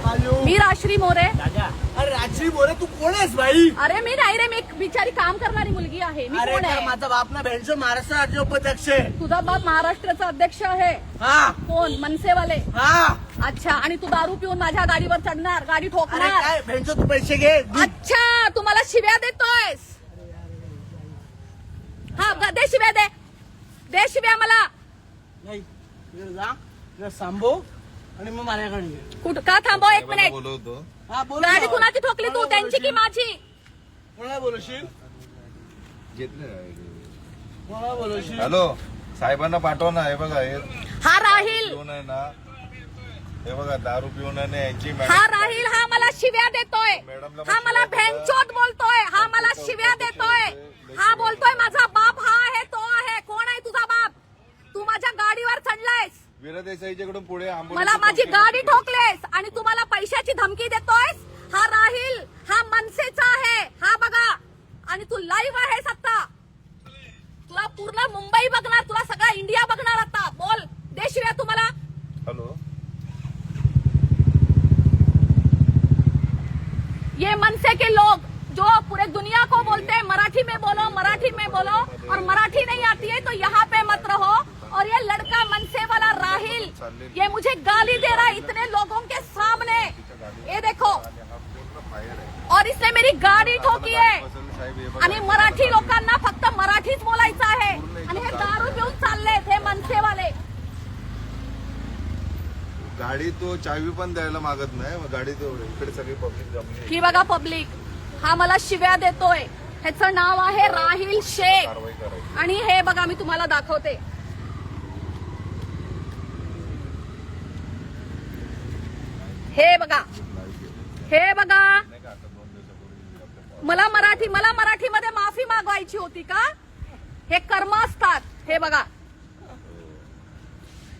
मी राश्री मोरे. अरे राजश्री मोरे तू कोण आहेस भाई? अरे मी नाही रे, मी एक बिचारी काम करणारी मुलगी आहे. मी कोण आहे? माझा बाप ना भेंडचो महाराष्ट्र राज्य उपाध्यक्ष आहे. तुझा बाप महाराष्ट्राचा अध्यक्ष आहे. हा कोण? मनसेवाले. हा. अच्छा, आणि तू दारू पिऊन माझ्या गाडीवर चढणार, गाडी अरे ठोकणार. काय भेंडचो तू पैसे घे. अच्छा, तू मला शिव्या देतोयस. हा दे शिव्या, दे शिव्या मला. नाही तिकडे जा, तिकडे थांबव आणि मग माझ्याकडे ये. कुठं का थांबव? एक मिनिट. बोलवतो. हा बोल. गाडी कुणाची ठोकली तू, त्यांची की माझी? कोणाला बोलवशील? कोणाला बोलवशील? हॅलो, साहेबांना पाठव ना. हे बघा, हे हा राहील, पिऊन आहे ना, हे बघा दारू पिऊन आहे ना यांची हा राहील. हा मला शिव्या देतोय, हा मला भेंचोद बोलतोय, हा मला शिव्या देतोय, हा बोलतोय माझा बाप हा आहे, तो आहे. कोण आहे तुझा बाप? तू माझ्या गाडीवर चढलायस, वीरा देसाईच्याकडून पुढे मला माझी गाडी ठोकलेस आणि तू मला पैशाची धमकी देतोयस. हा राहील, हा मनसेचा आहे, हा बघा. आणि तू लाईव्ह आहेस आता. तुला पूर्ण मुंबई बघणार, तुला सगळा इंडिया बघणार आता. बोल, दे शिव्या तू मला. हॅलो, ये मनसे के लोग जो पूरे दुनिया को बोलते हैं मराठी में बोलो, मराठी में बोलो, और मराठी नहीं आती है तो यहाँ पे मत रहो. और ये लड़का मनसे वाला राहिल, ये मुझे गाली दे रहा है इतने लोगों के सामने. ये देखो, और इसने मेरी गाडी ठोकी आहे. आणि मराठी लोकांना फक्त मराठीच बोलायचं आहे. आणि हे दारू घेऊन चाललेत हे मनसेवाले. गाडी तो चावी पण द्यायला मागत नाही. मग गाडी तो इकडे सगळी पब्लिक जमली. ही बघा पब्लिक, हा मला शिव्या देतोय. ह्याचं नाव आहे राहिल शेख. कारवाई करायची. आणि हे बघा, मी तुम्हाला दाखवते. हे बघा, हे बघा. मला मराठीमध्ये माफी मागवायची होती का? हे कर्म असतात. हे बघा,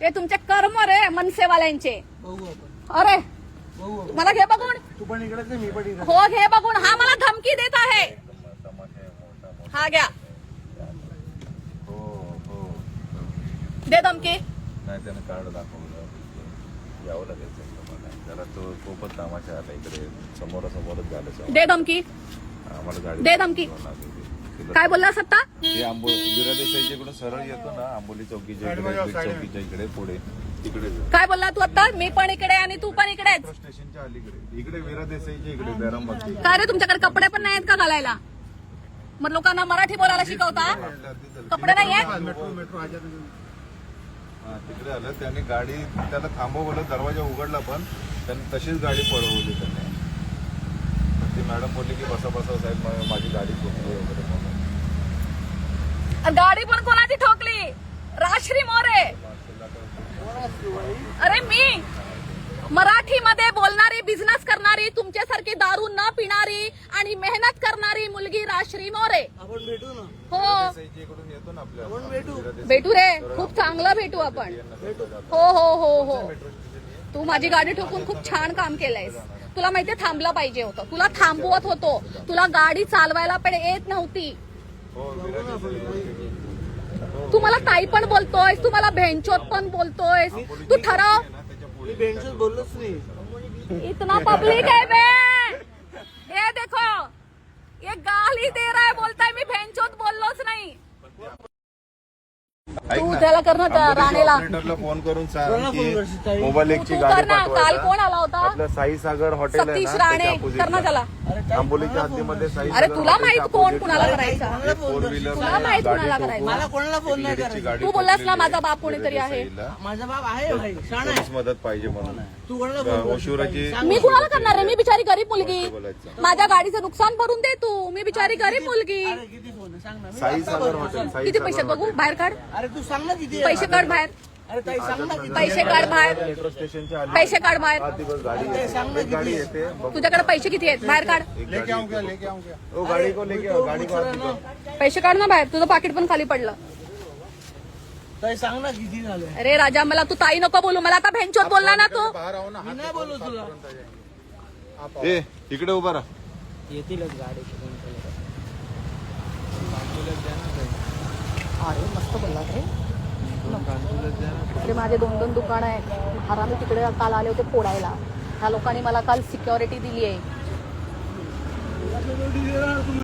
हे तुमचे कर्म रे मनसेवाल्यांचे. बघू आपण, अरे बघू आपण. मला घे बघून. तू पण इकडेच आहे, मी पण इकडे. हो घे बघून. हा मला धमकी देत आहे. हा घ्या, हो हो. दे धमकी. नाही त्यानं कार्ड दाखवलं, यावं लागेल मला. जरा तो खूपच कामाच्या आला इकडे, समोरासमोरच झालं. दे धमकी, आम्हाला गाडी दे धमकी. काय बोलला सत्ता? ते वीरा देसाईच्याकडून सरळ येतो ना, आंबोली चौकीच्या इकडे, बीड चौकीच्या इकडे पुढे तिकडे. काय बोलला तू आता? मी पण इकडे आणि तू पण इकडेच. मेट्रो स्टेशनच्या अलीकडे, इकडे वीरा देसाईच्या इकडे बॅरामती. काय रे, तुमच्याकडे कपडे पण नाहीत का घालायला? मग लोकांना मराठी बोलायला शिकवता? कपडे नाही आहेत? तिकडे आलं त्याने, गाडी त्याला थांबवलं, दरवाजा उघडला पण त्यांनी तशीच गाडी पळवली त्याने. ती मॅडम बोलली की बसा बसा साहेब, माझी गाडी ठोकली वगैरे म्हणून. गाडी पण कोणाची ठोकली? राश्री मोरे. अरे मी मराठीमध्ये बोलणारी, बिझनेस करणारी, तुमच्यासारखी दारू न पिणारी आणि मेहनत करणारी मुलगी राश्री मोरे. आपण भेटू ना. हो देसाईच्याकडून येतो ना आपल्या, आपण भेटू. भेटू रे, खूप चांगलं भेटू आपण. हो हो हो हो. तू माझी गाडी ठोकून खूप छान काम केलंयस. तुला माहितीये थांबलं पाहिजे होतं, तुला थांबवत होतो. तुला गाडी चालवायला पण येत नव्हती. हो, वीरा देसाई. तू मला ताई पण बोलतोयस, तू मला भेंचोत पण बोलतोयस. तू ठरव. मी भेंडचोच बोललोच नाही. इतना पब्लिक है बे. ये देखो, ये गाली दे रहा है, बोलताय मी भेंचोत बोललोच नाही. ऐक तू ना, त्याला कर ना, त्या आंबोलीच्या राणेला. ऑपरेटरला फोन करून सांग कोणाला फोन की करशील ताई? मोबाईल एकची तू गाडी कर ना. काल पाठवायला. कोण आला होता? आपलं साई सागर हॉटेल आहे सतीश ना, राणे. त्याच्या opposite कर ना ला. त्याला. आंबोलीच्या हद्दीमध्ये साई अरे सागर तुला हॉटेलच्या माहित कोण opposite कुणाला ला करायचा? एक फोर व्हीलर तुला माहित गाडी कुणाला ठोकून करायचं? मला कोणाला फोन नाही लेडीजची करायचा. गाडी तू बोललास ना, ठोकलेली माझा आहे. बाप कोणीतरी आहे. देसाईला. माझा बाप आहे भाई, शाण आहे. पोलीस मदत पाहिजे म्हणून. तू कोणाला फोन करशील? ओशिवराची सांग. मी कुणाला करणार आहे? मी बिचारी गरीब मुलगी. बोलायचं. माझ्या गाडीचं नुकसान भरून दे तू. मी बिचारी गरीब मुलगी. अरे किती फोन आहे? सांग ना. मी साई आता सागर बोलतो. हॉटेल, साई किती सागर पैसे बघू? हॉटेल. बाहेर काढ. अरे तू सांग ना किती आहे? पैसे काढ बाहेर. अरे ताई सांग ना किती पैसे आहे? काढ बाहेर. मेट्रो स्टेशनच्या आली. पैसे काढ बाहेर. हा, ती बस गाडी येते. एक गाडी येते. बघ, तुझ्याकडे पैसे किती आहेत? बाहेर काढ. एक गाडी येते. ओ, गाडी को लेके आओ, गाडी को आती को. पैसे काढ ना बाहेर. तुझं पाकिट पण खाली पडलं. ताई सांग ना किती झाले? अरे राजा, मला तू ताई नको बोलू. मला आता भेंचोत बोलला ना तू. मी नाही बोलू तुला. ए, इकडे उभा राहा. येतीलच गाडी. अरे मस्त बोलला रे. तिकडे माझे 2-2 दुकान आहेत. हरामी तिकडे काल आले होते फोडायला. ह्या लोकांनी मला काल सिक्युरिटी दिली आहे. तुला security देणार तुम्ही.